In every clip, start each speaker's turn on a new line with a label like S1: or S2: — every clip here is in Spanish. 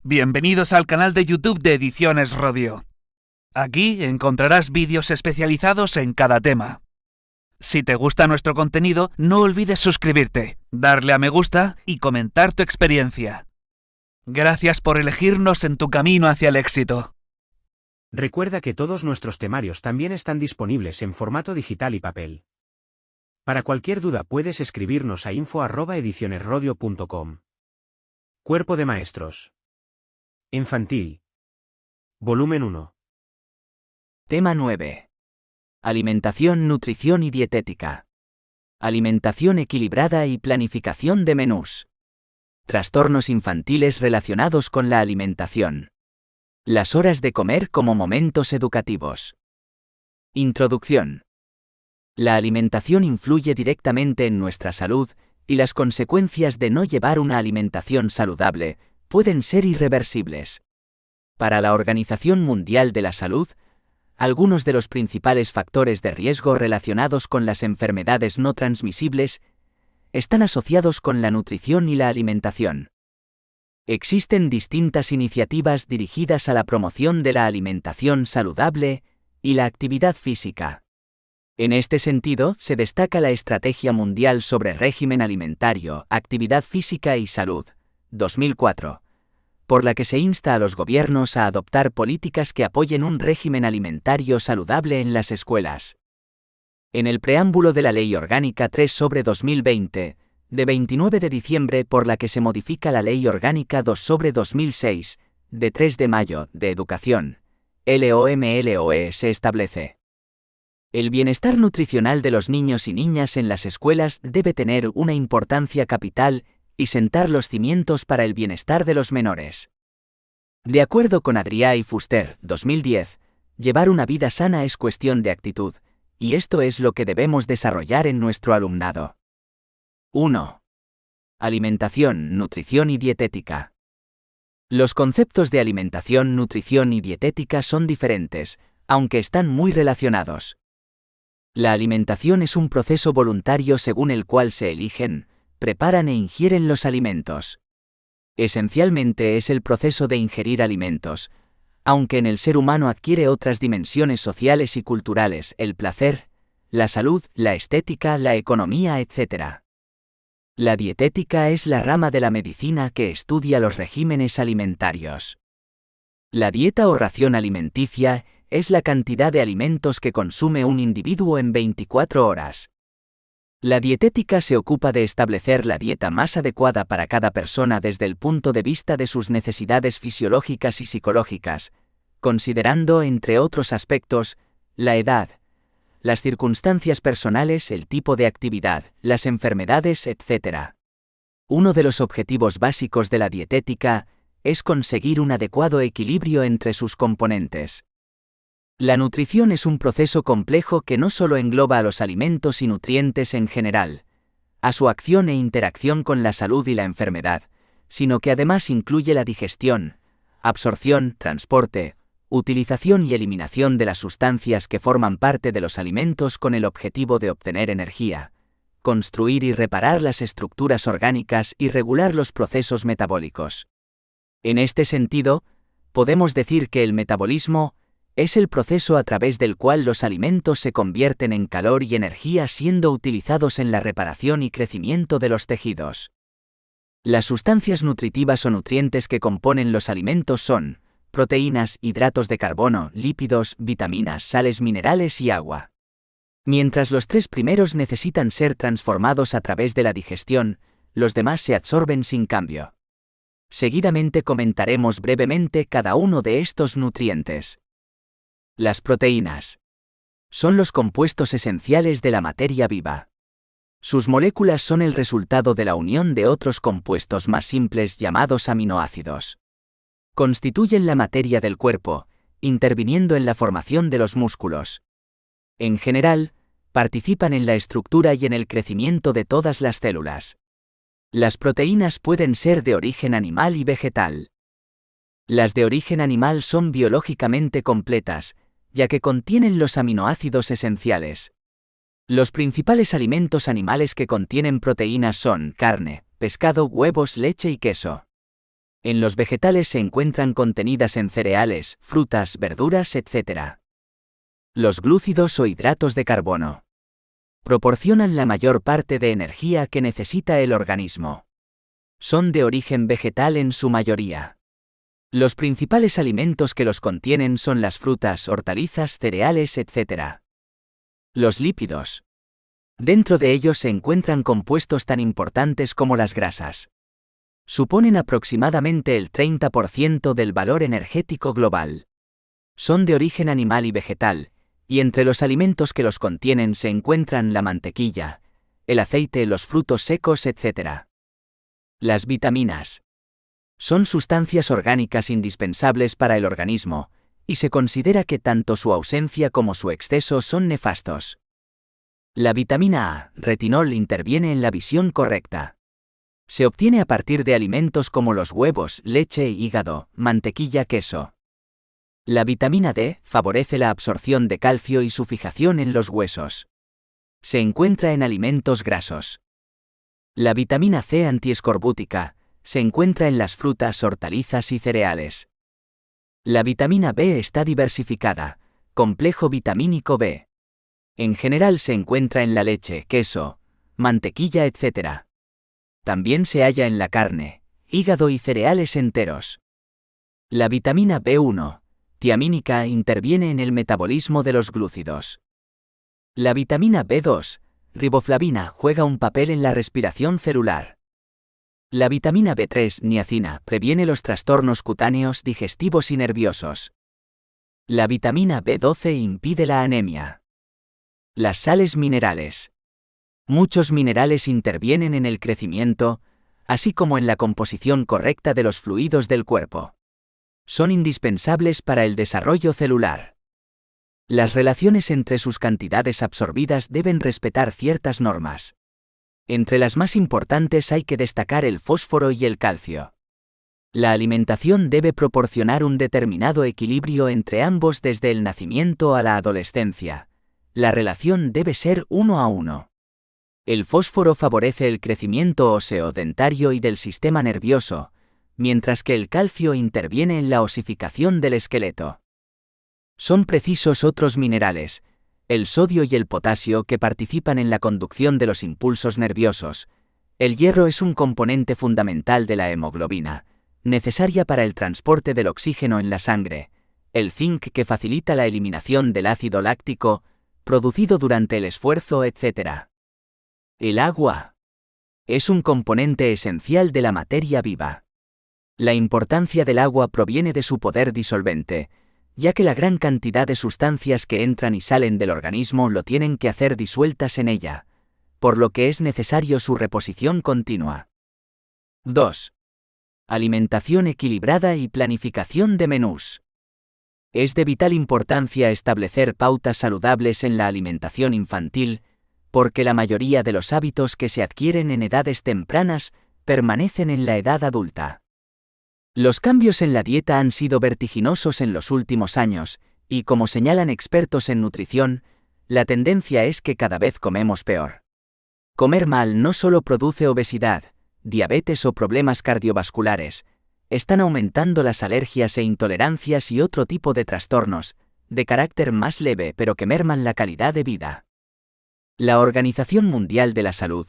S1: Bienvenidos al canal de YouTube de Ediciones Rodio. Aquí encontrarás vídeos especializados en cada tema. Si te gusta nuestro contenido, no olvides suscribirte, darle a me gusta y comentar tu experiencia. Gracias por elegirnos en tu camino hacia el éxito.
S2: Recuerda que todos nuestros temarios también están disponibles en formato digital y papel. Para cualquier duda puedes escribirnos a info@edicionesrodio.com. Cuerpo de Maestros. Infantil. Volumen 1.
S3: Tema 9. Alimentación, nutrición y dietética. Alimentación equilibrada y planificación de menús. Trastornos infantiles relacionados con la alimentación. Las horas de comer como momentos educativos. Introducción. La alimentación influye directamente en nuestra salud, y las consecuencias de no llevar una alimentación saludable pueden ser irreversibles. Para la Organización Mundial de la Salud, algunos de los principales factores de riesgo relacionados con las enfermedades no transmisibles están asociados con la nutrición y la alimentación. Existen distintas iniciativas dirigidas a la promoción de la alimentación saludable y la actividad física. En este sentido, se destaca la Estrategia Mundial sobre Régimen Alimentario, Actividad Física y Salud, 2004, por la que se insta a los gobiernos a adoptar políticas que apoyen un régimen alimentario saludable en las escuelas. En el preámbulo de la Ley Orgánica 3/2020, de 29 de diciembre por la que se modifica la Ley Orgánica 2/2006, de 3 de mayo, de Educación, LOMLOE se establece: el bienestar nutricional de los niños y niñas en las escuelas debe tener una importancia capital y sentar los cimientos para el bienestar de los menores. De acuerdo con Adrià y Fuster, 2010, llevar una vida sana es cuestión de actitud, y esto es lo que debemos desarrollar en nuestro alumnado. 1. Alimentación, nutrición y dietética. Los conceptos de alimentación, nutrición y dietética son diferentes, aunque están muy relacionados. La alimentación es un proceso voluntario según el cual se eligen, preparan e ingieren los alimentos. Esencialmente es el proceso de ingerir alimentos, aunque en el ser humano adquiere otras dimensiones sociales y culturales: el placer, la salud, la estética, la economía, etc. La dietética es la rama de la medicina que estudia los regímenes alimentarios. La dieta o ración alimenticia es la cantidad de alimentos que consume un individuo en 24 horas. La dietética se ocupa de establecer la dieta más adecuada para cada persona desde el punto de vista de sus necesidades fisiológicas y psicológicas, considerando, entre otros aspectos, la edad, las circunstancias personales, el tipo de actividad, las enfermedades, etc. Uno de los objetivos básicos de la dietética es conseguir un adecuado equilibrio entre sus componentes. La nutrición es un proceso complejo que no solo engloba a los alimentos y nutrientes en general, a su acción e interacción con la salud y la enfermedad, sino que además incluye la digestión, absorción, transporte, utilización y eliminación de las sustancias que forman parte de los alimentos con el objetivo de obtener energía, construir y reparar las estructuras orgánicas y regular los procesos metabólicos. En este sentido, podemos decir que el metabolismo es el proceso a través del cual los alimentos se convierten en calor y energía siendo utilizados en la reparación y crecimiento de los tejidos. Las sustancias nutritivas o nutrientes que componen los alimentos son proteínas, hidratos de carbono, lípidos, vitaminas, sales minerales y agua. Mientras los tres primeros necesitan ser transformados a través de la digestión, los demás se absorben sin cambio. Seguidamente comentaremos brevemente cada uno de estos nutrientes. Las proteínas son los compuestos esenciales de la materia viva. Sus moléculas son el resultado de la unión de otros compuestos más simples llamados aminoácidos. Constituyen la materia del cuerpo, interviniendo en la formación de los músculos. En general, participan en la estructura y en el crecimiento de todas las células. Las proteínas pueden ser de origen animal y vegetal. Las de origen animal son biológicamente completas, ya que contienen los aminoácidos esenciales. Los principales alimentos animales que contienen proteínas son carne, pescado, huevos, leche y queso. En los vegetales se encuentran contenidas en cereales, frutas, verduras, etc. Los glúcidos o hidratos de carbono proporcionan la mayor parte de energía que necesita el organismo. Son de origen vegetal en su mayoría. Los principales alimentos que los contienen son las frutas, hortalizas, cereales, etc. Los lípidos. Dentro de ellos se encuentran compuestos tan importantes como las grasas. Suponen aproximadamente el 30% del valor energético global. Son de origen animal y vegetal, y entre los alimentos que los contienen se encuentran la mantequilla, el aceite, los frutos secos, etc. Las vitaminas. Son sustancias orgánicas indispensables para el organismo, y se considera que tanto su ausencia como su exceso son nefastos. La vitamina A, retinol, interviene en la visión correcta. Se obtiene a partir de alimentos como los huevos, leche, hígado, mantequilla, queso. La vitamina D favorece la absorción de calcio y su fijación en los huesos. Se encuentra en alimentos grasos. La vitamina C antiescorbútica se encuentra en las frutas, hortalizas y cereales. La vitamina B está diversificada, complejo vitamínico B. En general se encuentra en la leche, queso, mantequilla, etc. También se halla en la carne, hígado y cereales enteros. La vitamina B1, tiamínica, interviene en el metabolismo de los glúcidos. La vitamina B2, riboflavina, juega un papel en la respiración celular. La vitamina B3, niacina, previene los trastornos cutáneos, digestivos y nerviosos. La vitamina B12 impide la anemia. Las sales minerales. Muchos minerales intervienen en el crecimiento, así como en la composición correcta de los fluidos del cuerpo. Son indispensables para el desarrollo celular. Las relaciones entre sus cantidades absorbidas deben respetar ciertas normas. Entre las más importantes hay que destacar el fósforo y el calcio. La alimentación debe proporcionar un determinado equilibrio entre ambos desde el nacimiento a la adolescencia. La relación debe ser 1:1. El fósforo favorece el crecimiento óseo, dentario y del sistema nervioso, mientras que el calcio interviene en la osificación del esqueleto. Son precisos otros minerales, el sodio y el potasio, que participan en la conducción de los impulsos nerviosos. El hierro es un componente fundamental de la hemoglobina, necesaria para el transporte del oxígeno en la sangre. El zinc, que facilita la eliminación del ácido láctico, producido durante el esfuerzo, etc. El agua. Es un componente esencial de la materia viva. La importancia del agua proviene de su poder disolvente, ya que la gran cantidad de sustancias que entran y salen del organismo lo tienen que hacer disueltas en ella, por lo que es necesario su reposición continua. 2. Alimentación equilibrada y planificación de menús. Es de vital importancia establecer pautas saludables en la alimentación infantil, porque la mayoría de los hábitos que se adquieren en edades tempranas permanecen en la edad adulta. Los cambios en la dieta han sido vertiginosos en los últimos años, y como señalan expertos en nutrición, la tendencia es que cada vez comemos peor. Comer mal no solo produce obesidad, diabetes o problemas cardiovasculares, están aumentando las alergias e intolerancias y otro tipo de trastornos, de carácter más leve pero que merman la calidad de vida. La Organización Mundial de la Salud,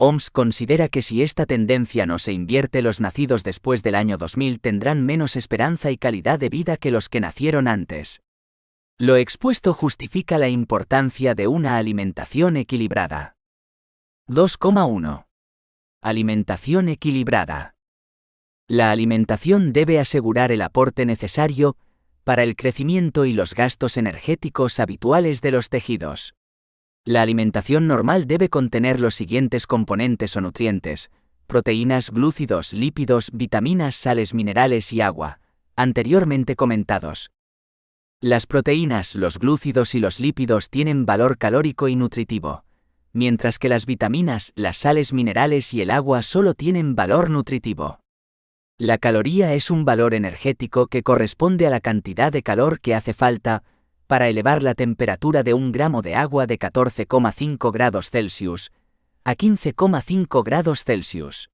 S3: OMS, considera que si esta tendencia no se invierte, los nacidos después del año 2000 tendrán menos esperanza y calidad de vida que los que nacieron antes. Lo expuesto justifica la importancia de una alimentación equilibrada. 2,1. Alimentación equilibrada. La alimentación debe asegurar el aporte necesario para el crecimiento y los gastos energéticos habituales de los tejidos. La alimentación normal debe contener los siguientes componentes o nutrientes: proteínas, glúcidos, lípidos, vitaminas, sales minerales y agua, anteriormente comentados. Las proteínas, los glúcidos y los lípidos tienen valor calórico y nutritivo, mientras que las vitaminas, las sales minerales y el agua solo tienen valor nutritivo. La caloría es un valor energético que corresponde a la cantidad de calor que hace falta para elevar la temperatura de un gramo de agua de 14,5 grados Celsius a 15,5 grados Celsius.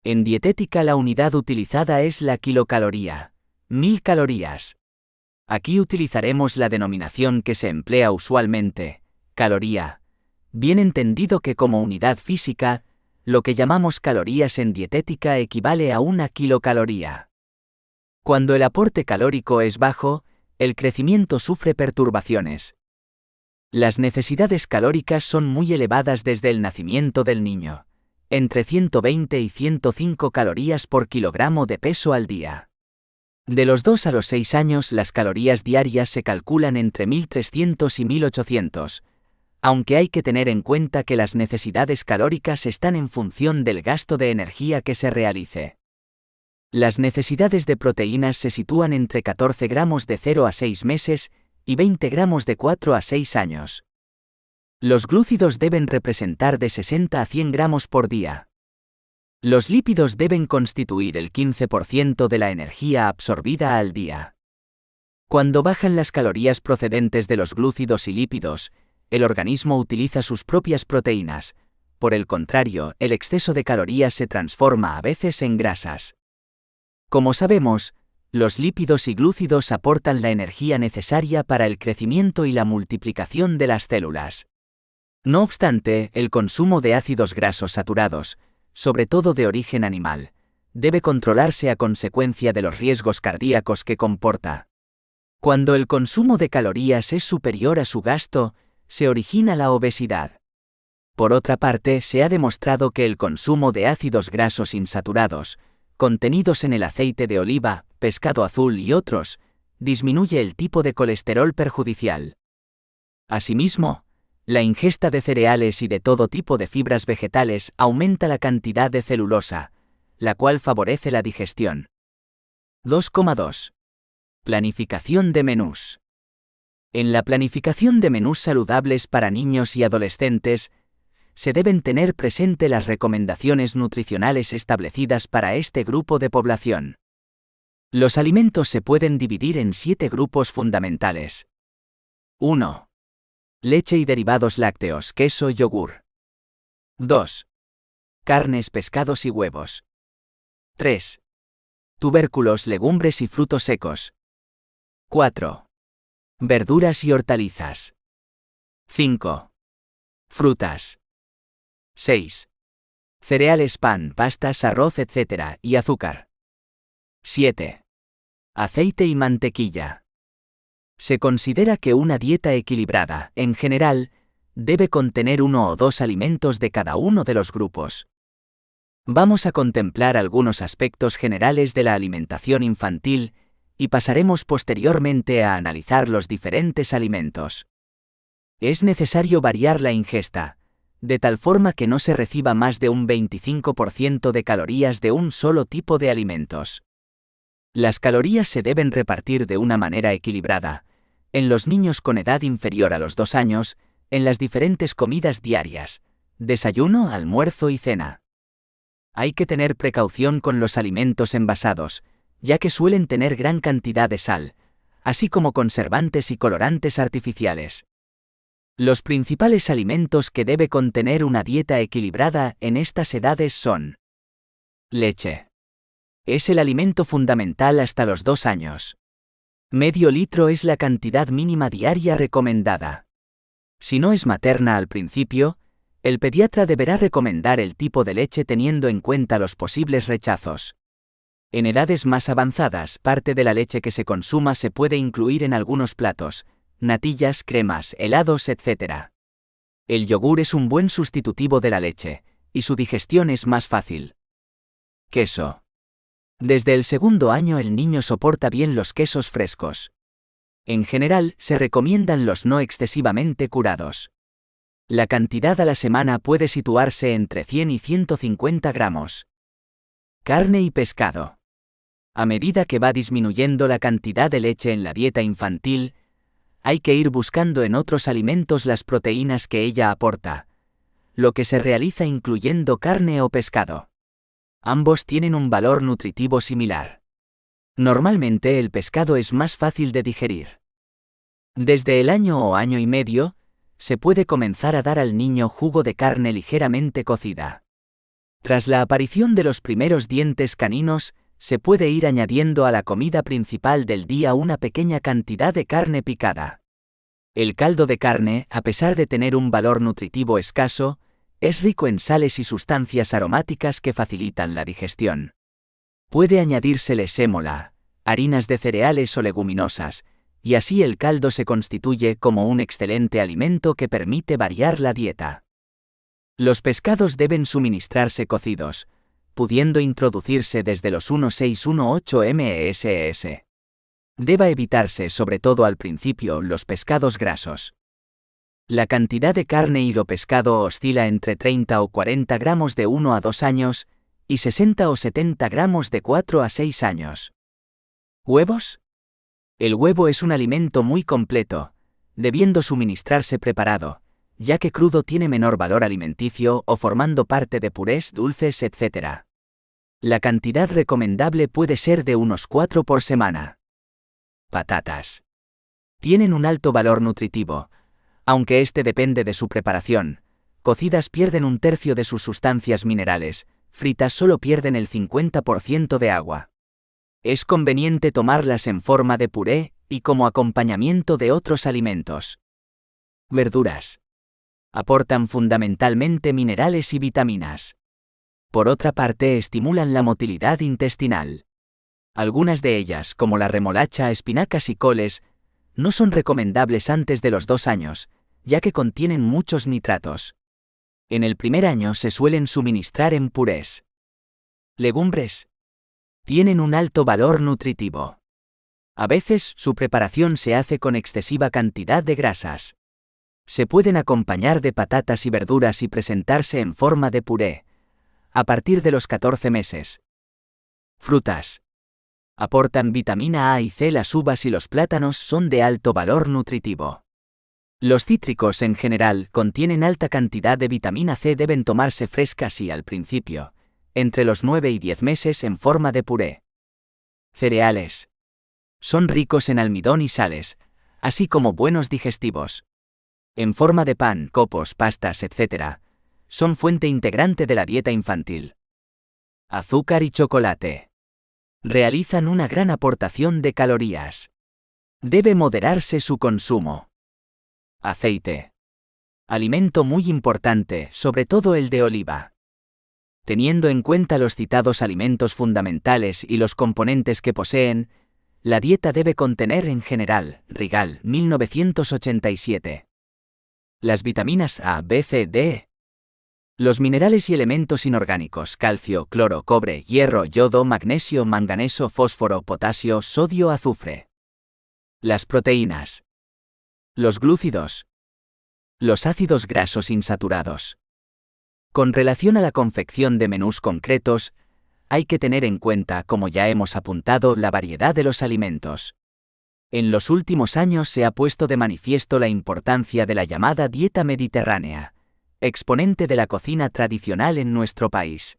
S3: En dietética la unidad utilizada es la kilocaloría, 1000 calorías. Aquí utilizaremos la denominación que se emplea usualmente, caloría, bien entendido que como unidad física, lo que llamamos calorías en dietética equivale a 1 kilocaloría. Cuando el aporte calórico es bajo, el crecimiento sufre perturbaciones. Las necesidades calóricas son muy elevadas desde el nacimiento del niño, entre 120 y 105 calorías por kilogramo de peso al día. De los 2 a los 6 años las calorías diarias se calculan entre 1300 y 1800, aunque hay que tener en cuenta que las necesidades calóricas están en función del gasto de energía que se realice. Las necesidades de proteínas se sitúan entre 14 gramos de 0 a 6 meses y 20 gramos de 4 a 6 años. Los glúcidos deben representar de 60 a 100 gramos por día. Los lípidos deben constituir el 15% de la energía absorbida al día. Cuando bajan las calorías procedentes de los glúcidos y lípidos, el organismo utiliza sus propias proteínas. Por el contrario, el exceso de calorías se transforma a veces en grasas. Como sabemos, los lípidos y glúcidos aportan la energía necesaria para el crecimiento y la multiplicación de las células. No obstante, el consumo de ácidos grasos saturados, sobre todo de origen animal, debe controlarse a consecuencia de los riesgos cardíacos que comporta. Cuando el consumo de calorías es superior a su gasto, se origina la obesidad. Por otra parte, se ha demostrado que el consumo de ácidos grasos insaturados, contenidos en el aceite de oliva, pescado azul y otros, disminuye el tipo de colesterol perjudicial. Asimismo, la ingesta de cereales y de todo tipo de fibras vegetales aumenta la cantidad de celulosa, la cual favorece la digestión. 2,2. Planificación de menús. En la planificación de menús saludables para niños y adolescentes, se deben tener presente las recomendaciones nutricionales establecidas para este grupo de población. Los alimentos se pueden dividir en 7 grupos fundamentales. 1. Leche y derivados lácteos, queso y yogur. 2. Carnes, pescados y huevos. 3. Tubérculos, legumbres y frutos secos. 4. Verduras y hortalizas. 5. Frutas. 6. Cereales, pan, pastas, arroz, etc. y azúcar. 7. Aceite y mantequilla. Se considera que una dieta equilibrada, en general, debe contener 1 o 2 alimentos de cada uno de los grupos. Vamos a contemplar algunos aspectos generales de la alimentación infantil y pasaremos posteriormente a analizar los diferentes alimentos. Es necesario variar la ingesta, de tal forma que no se reciba más de un 25% de calorías de un solo tipo de alimentos. Las calorías se deben repartir de una manera equilibrada, en los niños con edad inferior a los 2 años, en las diferentes comidas diarias, desayuno, almuerzo y cena. Hay que tener precaución con los alimentos envasados, ya que suelen tener gran cantidad de sal, así como conservantes y colorantes artificiales. Los principales alimentos que debe contener una dieta equilibrada en estas edades son: leche. Es el alimento fundamental hasta los 2 años. Medio litro es la cantidad mínima diaria recomendada. Si no es materna al principio, el pediatra deberá recomendar el tipo de leche teniendo en cuenta los posibles rechazos. En edades más avanzadas, parte de la leche que se consuma se puede incluir en algunos platos, natillas, cremas, helados, etc. El yogur es un buen sustitutivo de la leche, y su digestión es más fácil. Queso. Desde el 2º año el niño soporta bien los quesos frescos. En general, se recomiendan los no excesivamente curados. La cantidad a la semana puede situarse entre 100 y 150 gramos. Carne y pescado. A medida que va disminuyendo la cantidad de leche en la dieta infantil, hay que ir buscando en otros alimentos las proteínas que ella aporta, lo que se realiza incluyendo carne o pescado. Ambos tienen un valor nutritivo similar. Normalmente el pescado es más fácil de digerir. Desde el año o año y medio, se puede comenzar a dar al niño jugo de carne ligeramente cocida. Tras la aparición de los primeros dientes caninos, se puede ir añadiendo a la comida principal del día una pequeña cantidad de carne picada. El caldo de carne, a pesar de tener un valor nutritivo escaso, es rico en sales y sustancias aromáticas que facilitan la digestión. Puede añadírsele sémola, harinas de cereales o leguminosas, y así el caldo se constituye como un excelente alimento que permite variar la dieta. Los pescados deben suministrarse cocidos, pudiendo introducirse desde los 1618 mSs. Deba evitarse sobre todo al principio los pescados grasos. La cantidad de carne y lo pescado oscila entre 30 o 40 gramos de 1 a 2 años, y 60 o 70 gramos de 4 a 6 años. ¿Huevos? El huevo es un alimento muy completo, debiendo suministrarse preparado, ya que crudo tiene menor valor alimenticio o formando parte de purés, dulces, etc. La cantidad recomendable puede ser de unos 4 por semana. Patatas. Tienen un alto valor nutritivo, aunque este depende de su preparación. Cocidas pierden un tercio de sus sustancias minerales, fritas solo pierden el 50% de agua. Es conveniente tomarlas en forma de puré y como acompañamiento de otros alimentos. Verduras. Aportan fundamentalmente minerales y vitaminas. Por otra parte, estimulan la motilidad intestinal. Algunas de ellas, como la remolacha, espinacas y coles, no son recomendables antes de los 2 años, ya que contienen muchos nitratos. En el primer año se suelen suministrar en purés. Legumbres. Tienen un alto valor nutritivo. A veces su preparación se hace con excesiva cantidad de grasas. Se pueden acompañar de patatas y verduras y presentarse en forma de puré, a partir de los 14 meses. Frutas. Aportan vitamina A y C. Las uvas y los plátanos son de alto valor nutritivo. Los cítricos en general contienen alta cantidad de vitamina C. Deben tomarse frescas y al principio, entre los 9 y 10 meses en forma de puré. Cereales. Son ricos en almidón y sales, así como buenos digestivos. En forma de pan, copos, pastas, etc. Son fuente integrante de la dieta infantil. Azúcar y chocolate. Realizan una gran aportación de calorías. Debe moderarse su consumo. Aceite. Alimento muy importante, sobre todo el de oliva. Teniendo en cuenta los citados alimentos fundamentales y los componentes que poseen, la dieta debe contener en general, Rigal, 1987. Las vitaminas A, B, C, D. Los minerales y elementos inorgánicos, calcio, cloro, cobre, hierro, yodo, magnesio, manganeso, fósforo, potasio, sodio, azufre. Las proteínas. Los glúcidos. Los ácidos grasos insaturados. Con relación a la confección de menús concretos, hay que tener en cuenta, como ya hemos apuntado, la variedad de los alimentos. En los últimos años se ha puesto de manifiesto la importancia de la llamada dieta mediterránea, exponente de la cocina tradicional en nuestro país.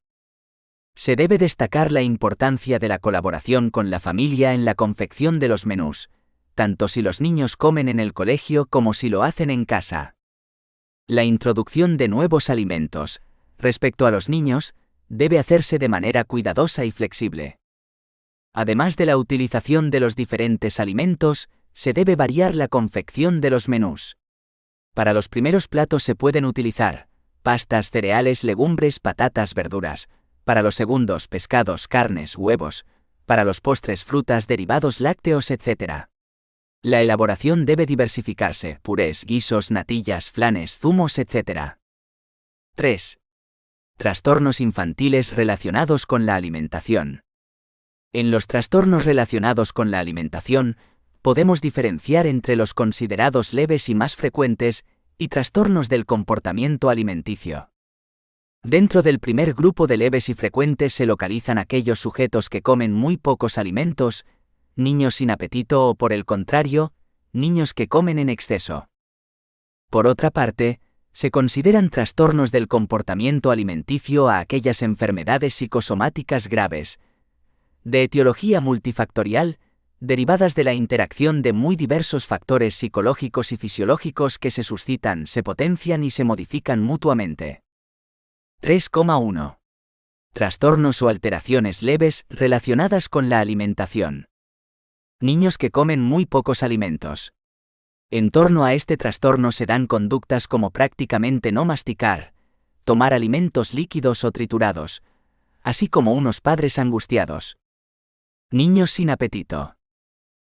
S3: Se debe destacar la importancia de la colaboración con la familia en la confección de los menús, tanto si los niños comen en el colegio como si lo hacen en casa. La introducción de nuevos alimentos, respecto a los niños, debe hacerse de manera cuidadosa y flexible. Además de la utilización de los diferentes alimentos, se debe variar la confección de los menús. Para los primeros platos se pueden utilizar pastas, cereales, legumbres, patatas, verduras. Para los segundos, pescados, carnes, huevos. Para los postres, frutas, derivados lácteos, etc. La elaboración debe diversificarse: purés, guisos, natillas, flanes, zumos, etc. 3. Trastornos infantiles relacionados con la alimentación. En los trastornos relacionados con la alimentación, podemos diferenciar entre los considerados leves y más frecuentes, y trastornos del comportamiento alimenticio. Dentro del primer grupo de leves y frecuentes se localizan aquellos sujetos que comen muy pocos alimentos, niños sin apetito o, por el contrario, niños que comen en exceso. Por otra parte, se consideran trastornos del comportamiento alimenticio a aquellas enfermedades psicosomáticas graves, de etiología multifactorial, derivadas de la interacción de muy diversos factores psicológicos y fisiológicos que se suscitan, se potencian y se modifican mutuamente. 3,1. Trastornos o alteraciones leves relacionadas con la alimentación. Niños que comen muy pocos alimentos. En torno a este trastorno se dan conductas como prácticamente no masticar, tomar alimentos líquidos o triturados, así como unos padres angustiados. Niños sin apetito.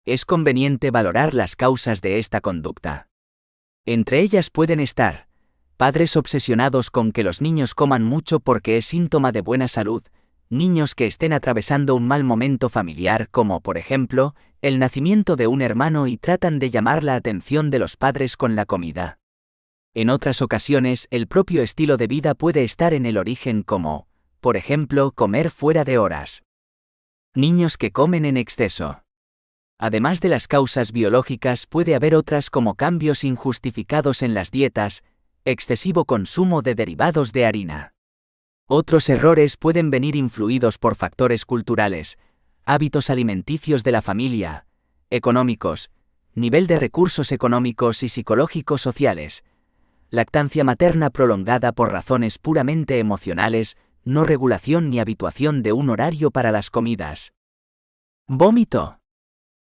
S3: Es conveniente valorar las causas de esta conducta. Entre ellas pueden estar padres obsesionados con que los niños coman mucho porque es síntoma de buena salud, niños que estén atravesando un mal momento familiar como, por ejemplo, el nacimiento de un hermano y tratan de llamar la atención de los padres con la comida. En otras ocasiones, el propio estilo de vida puede estar en el origen como, por ejemplo, comer fuera de horas. Niños que comen en exceso. Además de las causas biológicas, puede haber otras como cambios injustificados en las dietas, excesivo consumo de derivados de harina. Otros errores pueden venir influidos por factores culturales, hábitos alimenticios de la familia, económicos, nivel de recursos económicos y psicológicos sociales, lactancia materna prolongada por razones puramente emocionales, no regulación ni habituación de un horario para las comidas. Vómito.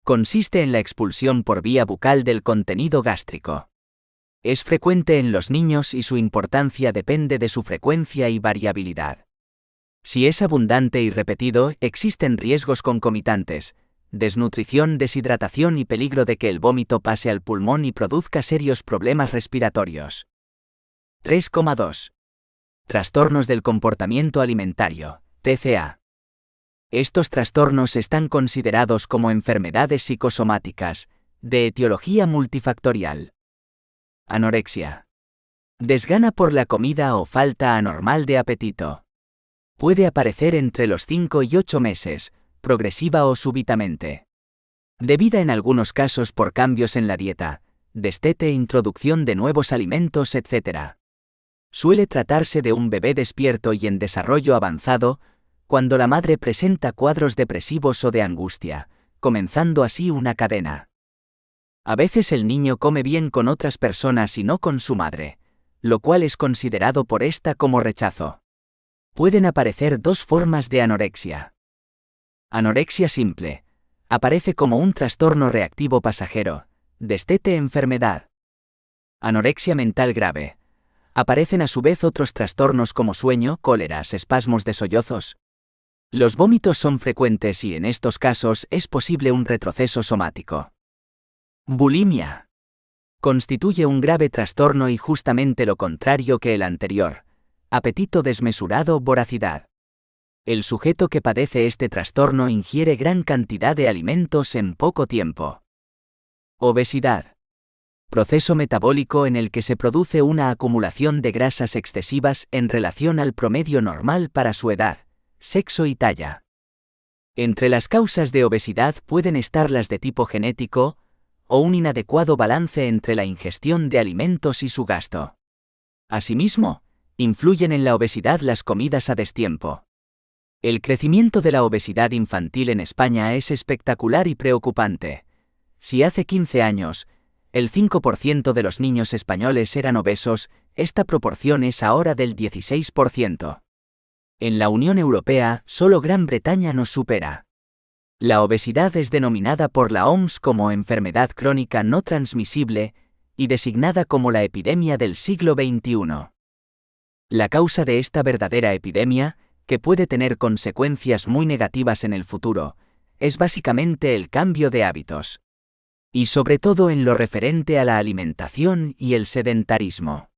S3: Consiste en la expulsión por vía bucal del contenido gástrico. Es frecuente en los niños y su importancia depende de su frecuencia y variabilidad. Si es abundante y repetido, existen riesgos concomitantes, desnutrición, deshidratación y peligro de que el vómito pase al pulmón y produzca serios problemas respiratorios. 3,2. Trastornos del comportamiento alimentario, TCA. Estos trastornos están considerados como enfermedades psicosomáticas, de etiología multifactorial. Anorexia. Desgana por la comida o falta anormal de apetito. Puede aparecer entre los 5 y 8 meses, progresiva o súbitamente. Debida en algunos casos por cambios en la dieta, destete, introducción de nuevos alimentos, etc. Suele tratarse de un bebé despierto y en desarrollo avanzado, cuando la madre presenta cuadros depresivos o de angustia, comenzando así una cadena. A veces el niño come bien con otras personas y no con su madre, lo cual es considerado por esta como rechazo. Pueden aparecer dos formas de anorexia. Anorexia simple. Aparece como un trastorno reactivo pasajero, destete, enfermedad. Anorexia mental grave. Aparecen a su vez otros trastornos como sueño, cóleras, espasmos de sollozos. Los vómitos son frecuentes y en estos casos es posible un retroceso somático. Bulimia. Constituye un grave trastorno y justamente lo contrario que el anterior. Apetito desmesurado, voracidad. El sujeto que padece este trastorno ingiere gran cantidad de alimentos en poco tiempo. Obesidad. Proceso metabólico en el que se produce una acumulación de grasas excesivas en relación al promedio normal para su edad, sexo y talla. Entre las causas de obesidad pueden estar las de tipo genético, o un inadecuado balance entre la ingestión de alimentos y su gasto. Asimismo, influyen en la obesidad las comidas a destiempo. El crecimiento de la obesidad infantil en España es espectacular y preocupante. Si hace 15 años, el 5% de los niños españoles eran obesos, esta proporción es ahora del 16%. En la Unión Europea, solo Gran Bretaña nos supera. La obesidad es denominada por la OMS como enfermedad crónica no transmisible y designada como la epidemia del siglo XXI. La causa de esta verdadera epidemia, que puede tener consecuencias muy negativas en el futuro, es básicamente el cambio de hábitos. Y sobre todo en lo referente a la alimentación y el sedentarismo.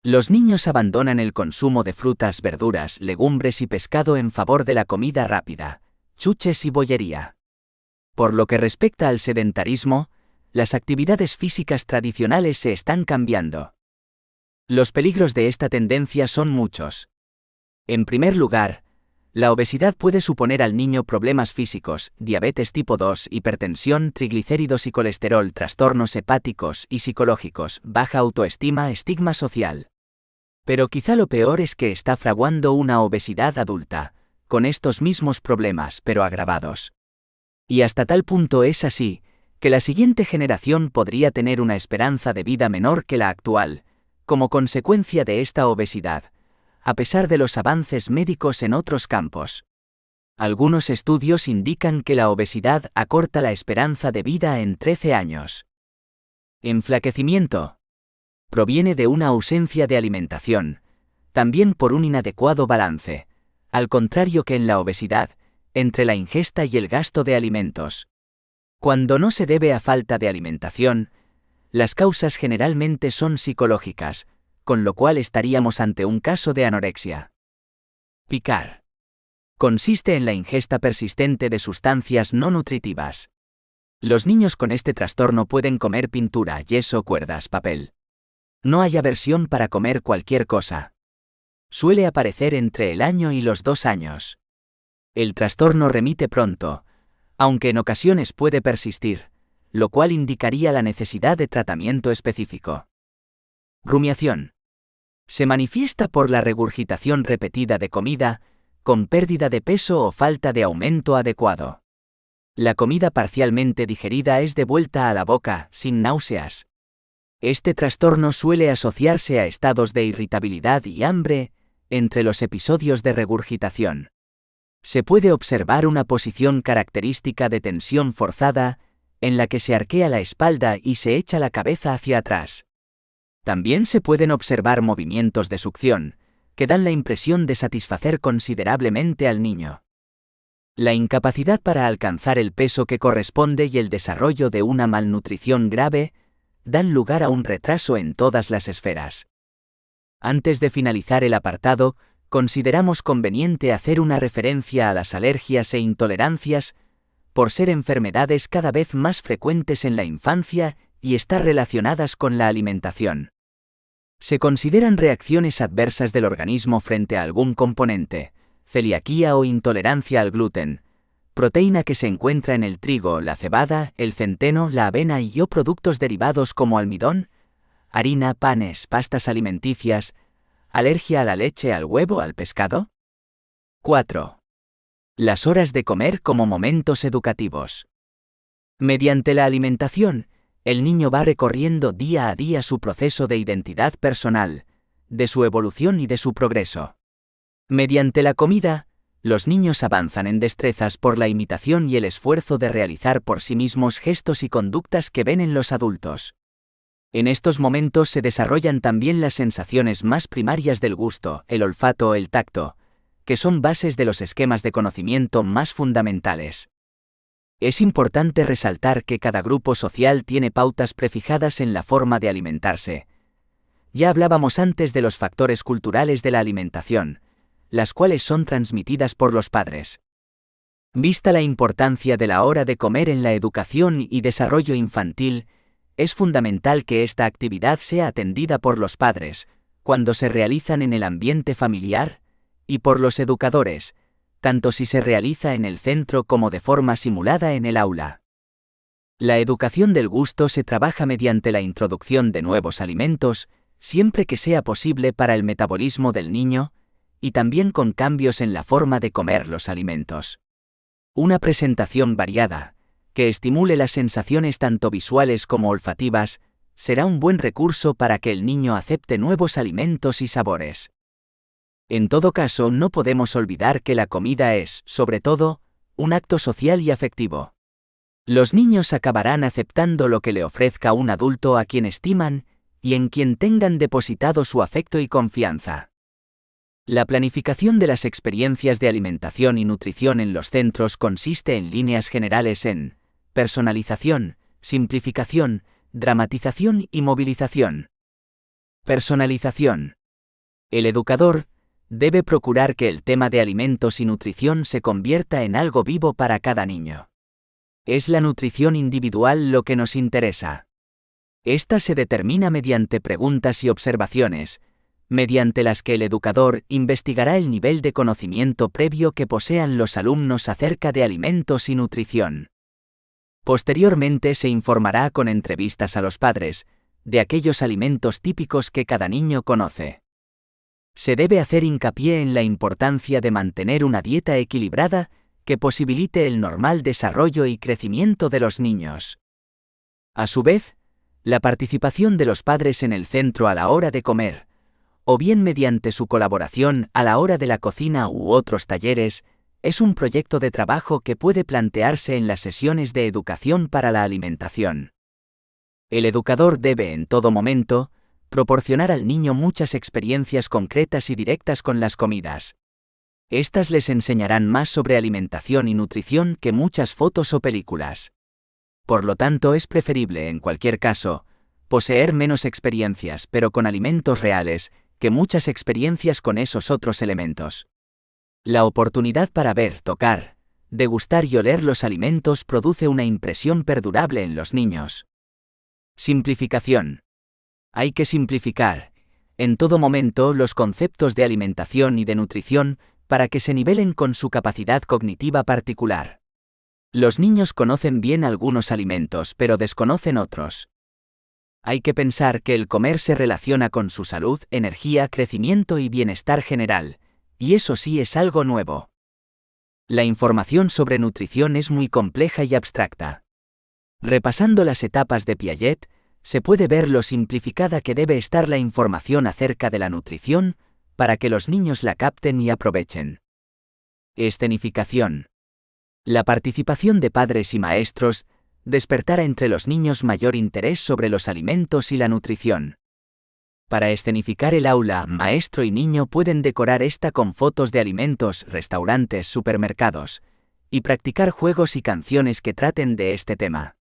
S3: Los niños abandonan el consumo de frutas, verduras, legumbres y pescado en favor de la comida rápida, chuches y bollería. Por lo que respecta al sedentarismo, las actividades físicas tradicionales se están cambiando. Los peligros de esta tendencia son muchos. En primer lugar, la obesidad puede suponer al niño problemas físicos, diabetes tipo 2, hipertensión, triglicéridos y colesterol, trastornos hepáticos y psicológicos, baja autoestima, estigma social. Pero quizá lo peor es que está fraguando una obesidad adulta, con estos mismos problemas pero agravados. Y hasta tal punto es así, que la siguiente generación podría tener una esperanza de vida menor que la actual, como consecuencia de esta obesidad, a pesar de los avances médicos en otros campos. Algunos estudios indican que la obesidad acorta la esperanza de vida en 13 años. Enflaquecimiento. Proviene de una ausencia de alimentación, también por un inadecuado balance, al contrario que en la obesidad, entre la ingesta y el gasto de alimentos. Cuando no se debe a falta de alimentación, las causas generalmente son psicológicas, con lo cual estaríamos ante un caso de anorexia. Picar. Consiste en la ingesta persistente de sustancias no nutritivas. Los niños con este trastorno pueden comer pintura, yeso, cuerdas, papel. No hay aversión para comer cualquier cosa. Suele aparecer entre el año y los 2 años. El trastorno remite pronto, aunque en ocasiones puede persistir, lo cual indicaría la necesidad de tratamiento específico. Rumiación. Se manifiesta por la regurgitación repetida de comida, con pérdida de peso o falta de aumento adecuado. La comida parcialmente digerida es devuelta a la boca, sin náuseas. Este trastorno suele asociarse a estados de irritabilidad y hambre, entre los episodios de regurgitación. Se puede observar una posición característica de tensión forzada, en la que se arquea la espalda y se echa la cabeza hacia atrás. También se pueden observar movimientos de succión, que dan la impresión de satisfacer considerablemente al niño. La incapacidad para alcanzar el peso que corresponde y el desarrollo de una malnutrición grave dan lugar a un retraso en todas las esferas. Antes de finalizar el apartado, consideramos conveniente hacer una referencia a las alergias e intolerancias, por ser enfermedades cada vez más frecuentes en la infancia y estar relacionadas con la alimentación. Se consideran reacciones adversas del organismo frente a algún componente, celiaquía o intolerancia al gluten, proteína que se encuentra en el trigo, la cebada, el centeno, la avena y o productos derivados como almidón, harina, panes, pastas alimenticias, alergia a la leche, al huevo, al pescado. 4. Las horas de comer como momentos educativos. Mediante la alimentación, el niño va recorriendo día a día su proceso de identidad personal, de su evolución y de su progreso. Mediante la comida, los niños avanzan en destrezas por la imitación y el esfuerzo de realizar por sí mismos gestos y conductas que ven en los adultos. En estos momentos se desarrollan también las sensaciones más primarias del gusto, el olfato o el tacto, que son bases de los esquemas de conocimiento más fundamentales. Es importante resaltar que cada grupo social tiene pautas prefijadas en la forma de alimentarse. Ya hablábamos antes de los factores culturales de la alimentación, las cuales son transmitidas por los padres. Vista la importancia de la hora de comer en la educación y desarrollo infantil, es fundamental que esta actividad sea atendida por los padres, cuando se realizan en el ambiente familiar, y por los educadores, tanto si se realiza en el centro como de forma simulada en el aula. La educación del gusto se trabaja mediante la introducción de nuevos alimentos, siempre que sea posible para el metabolismo del niño, y también con cambios en la forma de comer los alimentos. Una presentación variada, que estimule las sensaciones tanto visuales como olfativas, será un buen recurso para que el niño acepte nuevos alimentos y sabores. En todo caso, no podemos olvidar que la comida es, sobre todo, un acto social y afectivo. Los niños acabarán aceptando lo que le ofrezca un adulto a quien estiman y en quien tengan depositado su afecto y confianza. La planificación de las experiencias de alimentación y nutrición en los centros consiste en líneas generales en personalización, simplificación, dramatización y movilización. Personalización. El educador debe procurar que el tema de alimentos y nutrición se convierta en algo vivo para cada niño. Es la nutrición individual lo que nos interesa. Esta se determina mediante preguntas y observaciones, mediante las que el educador investigará el nivel de conocimiento previo que posean los alumnos acerca de alimentos y nutrición. Posteriormente se informará con entrevistas a los padres, de aquellos alimentos típicos que cada niño conoce. Se debe hacer hincapié en la importancia de mantener una dieta equilibrada que posibilite el normal desarrollo y crecimiento de los niños. A su vez, la participación de los padres en el centro a la hora de comer, o bien mediante su colaboración a la hora de la cocina u otros talleres, es un proyecto de trabajo que puede plantearse en las sesiones de educación para la alimentación. El educador debe en todo momento proporcionar al niño muchas experiencias concretas y directas con las comidas. Estas les enseñarán más sobre alimentación y nutrición que muchas fotos o películas. Por lo tanto, es preferible, en cualquier caso, poseer menos experiencias pero con alimentos reales, que muchas experiencias con esos otros elementos. La oportunidad para ver, tocar, degustar y oler los alimentos produce una impresión perdurable en los niños. Simplificación. Hay que simplificar, en todo momento, los conceptos de alimentación y de nutrición para que se nivelen con su capacidad cognitiva particular. Los niños conocen bien algunos alimentos pero desconocen otros. Hay que pensar que el comer se relaciona con su salud, energía, crecimiento y bienestar general, y eso sí es algo nuevo. La información sobre nutrición es muy compleja y abstracta. Repasando las etapas de Piaget, se puede ver lo simplificada que debe estar la información acerca de la nutrición, para que los niños la capten y aprovechen. Escenificación. La participación de padres y maestros despertará entre los niños mayor interés sobre los alimentos y la nutrición. Para escenificar el aula, maestro y niño pueden decorar esta con fotos de alimentos, restaurantes, supermercados, y practicar juegos y canciones que traten de este tema.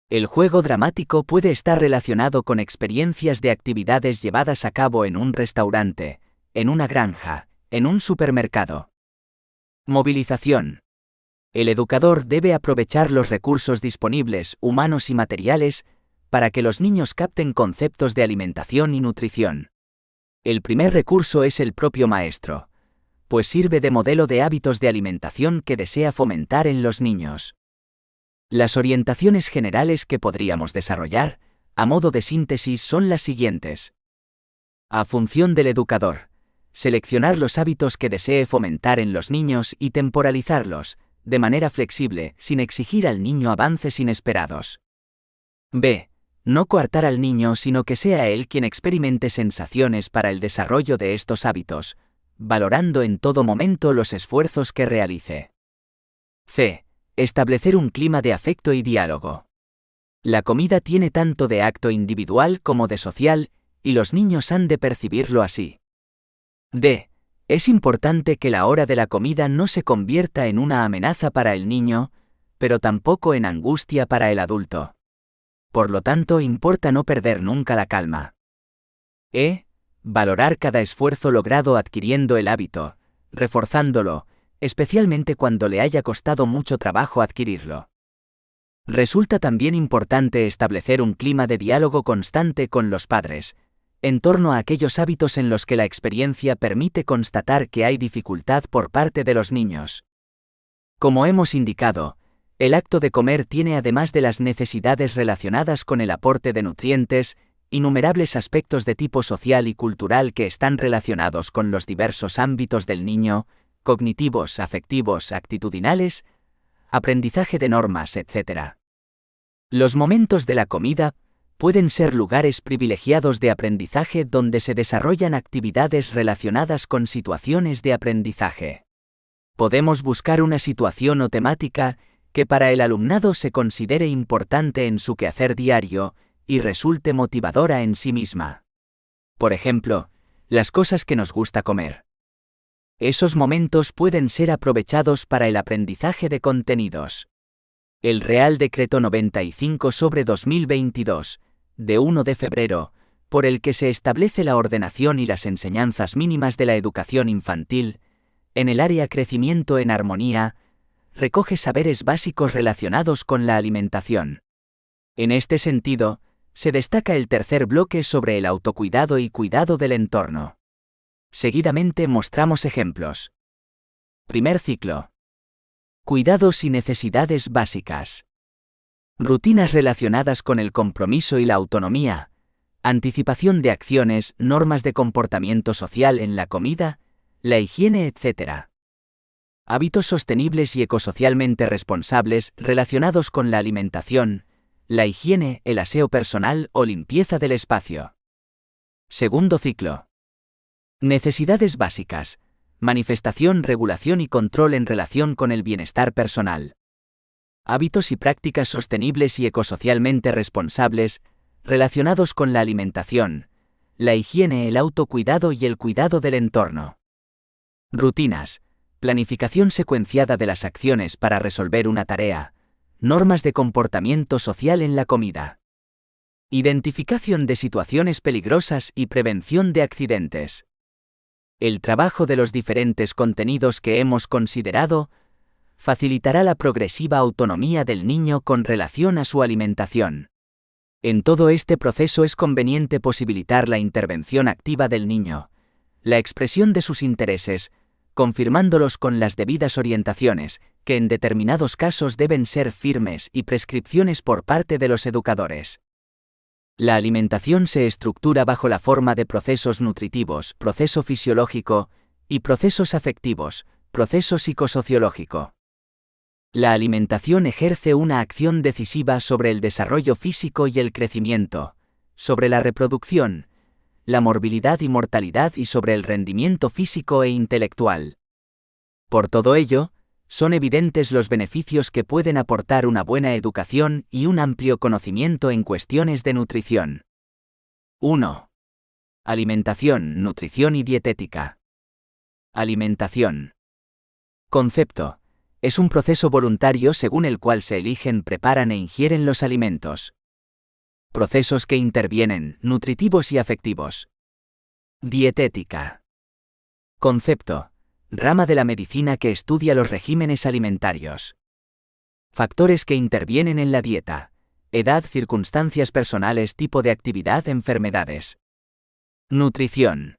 S3: El juego dramático puede estar relacionado con experiencias de actividades llevadas a cabo en un restaurante, en una granja, en un supermercado. Movilización. El educador debe aprovechar los recursos disponibles, humanos y materiales, para que los niños capten conceptos de alimentación y nutrición. El primer recurso es el propio maestro, pues sirve de modelo de hábitos de alimentación que desea fomentar en los niños. Las orientaciones generales que podríamos desarrollar, a modo de síntesis, son las siguientes. A función del educador: seleccionar los hábitos que desee fomentar en los niños y temporalizarlos, de manera flexible, sin exigir al niño avances inesperados. B. No coartar al niño, sino que sea él quien experimente sensaciones para el desarrollo de estos hábitos, valorando en todo momento los esfuerzos que realice. C. Establecer un clima de afecto y diálogo. La comida tiene tanto de acto individual como de social, y los niños han de percibirlo así. D. Es importante que la hora de la comida no se convierta en una amenaza para el niño, pero tampoco en angustia para el adulto. Por lo tanto, importa no perder nunca la calma. E. Valorar cada esfuerzo logrado adquiriendo el hábito, reforzándolo, especialmente cuando le haya costado mucho trabajo adquirirlo. Resulta también importante establecer un clima de diálogo constante con los padres, en torno a aquellos hábitos en los que la experiencia permite constatar que hay dificultad por parte de los niños. Como hemos indicado, el acto de comer tiene, además de las necesidades relacionadas con el aporte de nutrientes, innumerables aspectos de tipo social y cultural que están relacionados con los diversos ámbitos del niño, cognitivos, afectivos, actitudinales, aprendizaje de normas, etc. Los momentos de la comida pueden ser lugares privilegiados de aprendizaje donde se desarrollan actividades relacionadas con situaciones de aprendizaje. Podemos buscar una situación o temática que para el alumnado se considere importante en su quehacer diario y resulte motivadora en sí misma. Por ejemplo, las cosas que nos gusta comer. Esos momentos pueden ser aprovechados para el aprendizaje de contenidos. El Real Decreto 95/2022, de 1 de febrero, por el que se establece la ordenación y las enseñanzas mínimas de la educación infantil, en el área Crecimiento en Armonía, recoge saberes básicos relacionados con la alimentación. En este sentido, se destaca el tercer bloque sobre el autocuidado y cuidado del entorno. Seguidamente mostramos ejemplos. Primer ciclo. Cuidados y necesidades básicas. Rutinas relacionadas con el compromiso y la autonomía. Anticipación de acciones, normas de comportamiento social en la comida, la higiene, etc. Hábitos sostenibles y ecosocialmente responsables relacionados con la alimentación, la higiene, el aseo personal o limpieza del espacio. Segundo ciclo. Necesidades básicas. Manifestación, regulación y control en relación con el bienestar personal. Hábitos y prácticas sostenibles y ecosocialmente responsables, relacionados con la alimentación, la higiene, el autocuidado y el cuidado del entorno. Rutinas. Planificación secuenciada de las acciones para resolver una tarea. Normas de comportamiento social en la comida. Identificación de situaciones peligrosas y prevención de accidentes. El trabajo de los diferentes contenidos que hemos considerado facilitará la progresiva autonomía del niño con relación a su alimentación. En todo este proceso es conveniente posibilitar la intervención activa del niño, la expresión de sus intereses, confirmándolos con las debidas orientaciones, que en determinados casos deben ser firmes, y prescripciones por parte de los educadores. La alimentación se estructura bajo la forma de procesos nutritivos, proceso fisiológico, y procesos afectivos, proceso psicosociológico. La alimentación ejerce una acción decisiva sobre el desarrollo físico y el crecimiento, sobre la reproducción, la morbilidad y mortalidad y sobre el rendimiento físico e intelectual. Por todo ello, son evidentes los beneficios que pueden aportar una buena educación y un amplio conocimiento en cuestiones de nutrición. 1. Alimentación, nutrición y dietética. Alimentación. Concepto. Es un proceso voluntario según el cual se eligen, preparan e ingieren los alimentos. Procesos que intervienen, nutritivos y afectivos. Dietética. Concepto. Rama de la medicina que estudia los regímenes alimentarios. Factores que intervienen en la dieta. Edad, circunstancias personales, tipo de actividad, enfermedades. Nutrición.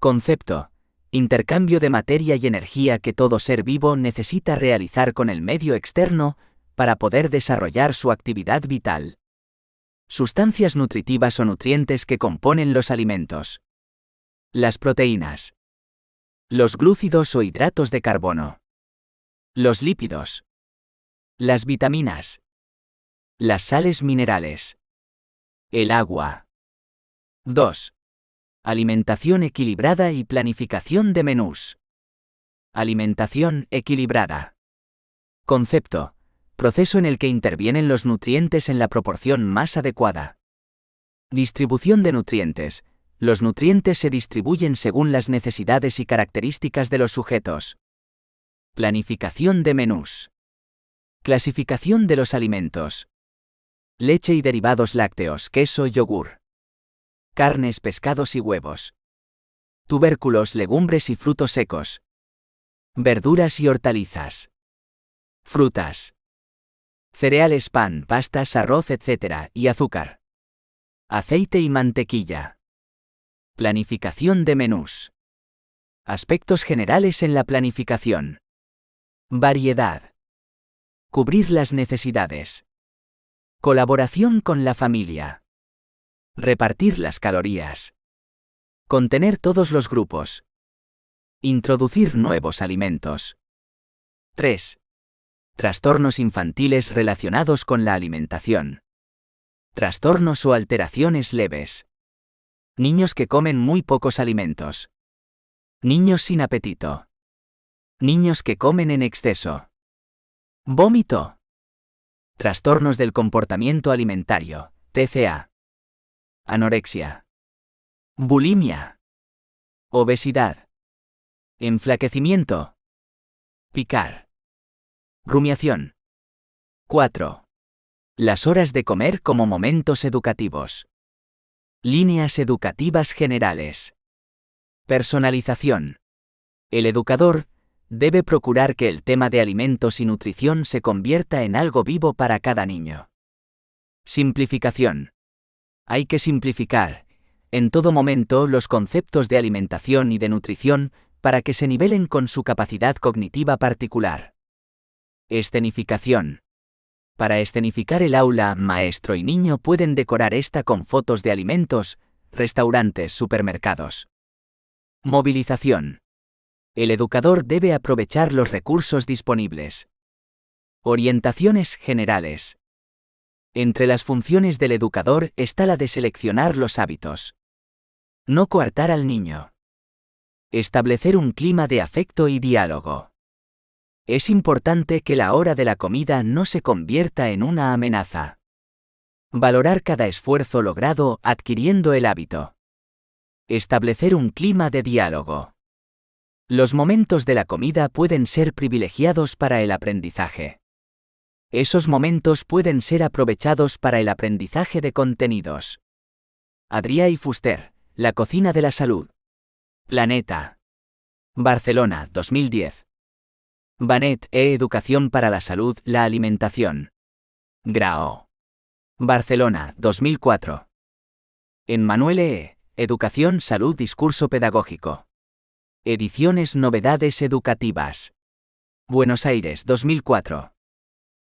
S3: Concepto. Intercambio de materia y energía que todo ser vivo necesita realizar con el medio externo para poder desarrollar su actividad vital. Sustancias nutritivas o nutrientes que componen los alimentos. Las proteínas. Los glúcidos o hidratos de carbono. Los lípidos. Las vitaminas. Las sales minerales. El agua. 2. Alimentación equilibrada y planificación de menús. Alimentación equilibrada. Concepto. Proceso en el que intervienen los nutrientes en la proporción más adecuada. Distribución de nutrientes. Los nutrientes se distribuyen según las necesidades y características de los sujetos. Planificación de menús. Clasificación de los alimentos. Leche y derivados lácteos, queso, yogur. Carnes, pescados y huevos. Tubérculos, legumbres y frutos secos. Verduras y hortalizas. Frutas. Cereales, pan, pastas, arroz, etc. y azúcar. Aceite y mantequilla. Planificación de menús. Aspectos generales en la planificación. Variedad. Cubrir las necesidades. Colaboración con la familia. Repartir las calorías. Contener todos los grupos. Introducir nuevos alimentos. 3. Trastornos infantiles relacionados con la alimentación. Trastornos o alteraciones leves. Niños que comen muy pocos alimentos. Niños sin apetito. Niños que comen en exceso. Vómito. Trastornos del comportamiento alimentario, TCA. Anorexia. Bulimia. Obesidad. Enflaquecimiento. Picar. Rumiación. 4. Las horas de comer como momentos educativos. Líneas educativas generales. Personalización. El educador debe procurar que el tema de alimentos y nutrición se convierta en algo vivo para cada niño. Simplificación. Hay que simplificar, en todo momento, los conceptos de alimentación y de nutrición para que se nivelen con su capacidad cognitiva particular. Escenificación. Para escenificar el aula, maestro y niño pueden decorar esta con fotos de alimentos, restaurantes, supermercados. Movilización. El educador debe aprovechar los recursos disponibles. Orientaciones generales. Entre las funciones del educador está la de seleccionar los hábitos. No coartar al niño. Establecer un clima de afecto y diálogo. Es importante que la hora de la comida no se convierta en una amenaza. Valorar cada esfuerzo logrado adquiriendo el hábito. Establecer un clima de diálogo. Los momentos de la comida pueden ser privilegiados para el aprendizaje. Esos momentos pueden ser aprovechados para el aprendizaje de contenidos. Adrià y Fuster, La cocina de la salud. Planeta. Barcelona, 2010. Benet, Educación para la salud, la alimentación. Grao. Barcelona, 2004. Emmanuel, Educación, salud, discurso pedagógico. Ediciones Novedades Educativas. Buenos Aires, 2004.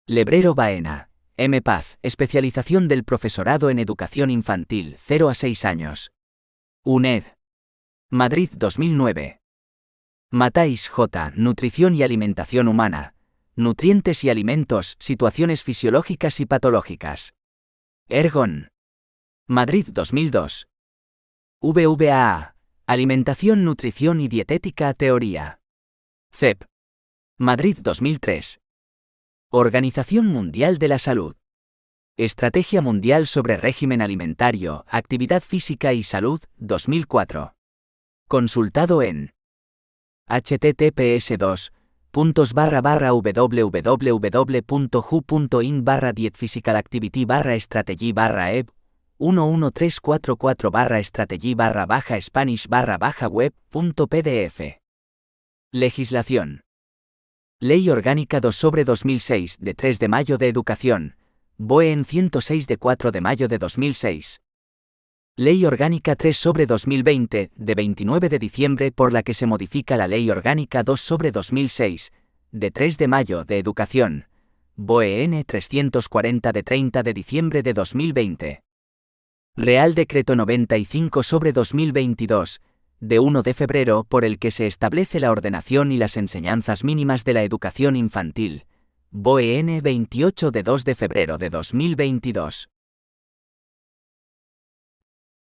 S3: Lebrero Baena, M. Paz, especialización del profesorado en educación infantil, 0 a 6 años. UNED. Madrid, 2009. Matáis, J. Nutrición y alimentación humana. Nutrientes y alimentos, situaciones fisiológicas y patológicas. Ergon. Madrid, 2002. VVAA. Alimentación, nutrición y dietética, teoría. CEP. Madrid, 2003. Organización Mundial de la Salud. Estrategia Mundial sobre Régimen Alimentario, Actividad Física y Salud, 2004. Consultado en https://www.hu.in/dietphysicalactivity/strategy/eb 11344/strategy/spanish/web.pdf. Legislación. Ley Orgánica 2/2006 de 3 de mayo de Educación, BOE en 106 de 4 de mayo de 2006. Ley Orgánica 3/2020 de 29 de diciembre por la que se modifica la Ley Orgánica 2/2006 de 3 de mayo de Educación, BOE N 340 de 30 de diciembre de 2020. Real Decreto 95/2022 de 1 de febrero por el que se establece la ordenación y las enseñanzas mínimas de la educación infantil, BOE N 28 de 2 de febrero de 2022.